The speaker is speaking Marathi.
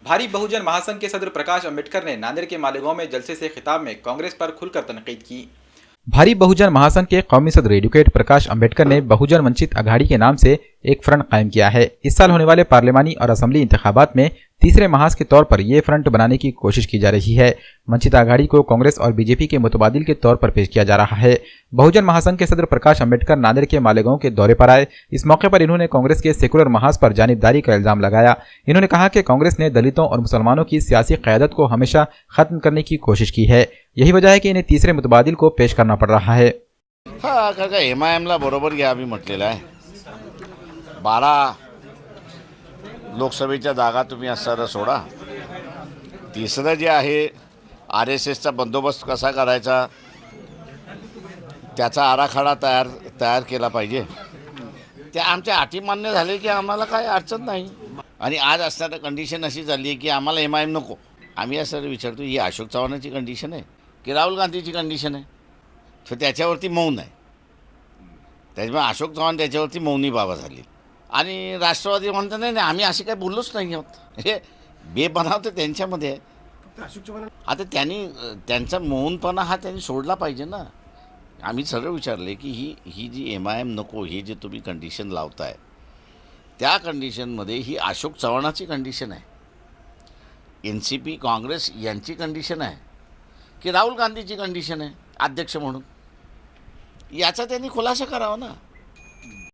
भारी बहुजन महासंघ के सदर प्रकाश अंबेडकर ने नांदेड़ के मालेगांव में जलसे से खिताब में कांग्रेस पर खुलकर तनकीद की। भारी बहुजन महासंघ के कौमी सदर एडवोकेट प्रकाश अंबेडकर ने बहुजन वंचित अघाड़ी के नाम से एक फ्रंट कायम किया है। इस साल होने वाले पार्लियामानी और असेंबली इंतखाबात में तीसरे महाज के तौर पर यह फ्रंट बनाने की कोशिश की जा रही है। वंचित अघाड़ी को कांग्रेस और बीजेपी के मुतबादिल के तौर पर पेश किया जा रहा है। बहुजन महासंघ के सदर प्रकाश अंबेडकर नांदेड़ के मालेगांव के दौरे पर आए। इस मौके पर इन्होंने कांग्रेस के सेकुलर महाज पर जानिबदारी का इल्जाम लगाया। इन्होंने कहा कि कांग्रेस ने दलितों और मुसलमानों की सियासी क़यादत को हमेशा खत्म करने की कोशिश की है। यही वजह है कि इन्हें तीसरे मुतबादिल को पेश करना पड़ रहा है। हा काका MIM-ला बरोबर घ्या आम्ही म्हटलेलं आहे। 12 लोकसभेच्या जागा तुम्ही असं सोडा। तिसरं जे आहे RSSचा बंदोबस्त कसा करायचा त्याचा आराखडा तयार केला पाहिजे। त्या आमच्या अटी मान्य झाले की आम्हाला काय अडचण नाही। आणि आज असणारी कंडिशन अशी झाली आहे की आम्हाला MIM नको। आम्ही असं विचारतो ही अशोक चव्हाणांची कंडिशन आहे की राहुल गांधीची कंडिशन आहे। तर त्याच्यावरती मौन आहे। त्याच्यामुळे अशोक चव्हाण त्याच्यावरती मौनी बाबा झाली आणि राष्ट्रवादी म्हणतात नाही आम्ही असे काही बोललोच नाही आहोत। हे बेबनाव तर त्यांच्यामध्ये आहे। आता त्यांचा मौनपणा हा त्यांनी सोडला पाहिजे ना। आम्ही सरळ विचारले की ही जी MIM नको ही जी तुम्ही कंडिशन लावताय त्या कंडिशनमध्ये ही अशोक चव्हाणाची कंडिशन आहे, NCP काँग्रेस यांची कंडिशन आहे की राहुल गांधीची कंडिशन आहे अध्यक्ष म्हणून। याचा त्यांनी खुलासा करावा ना।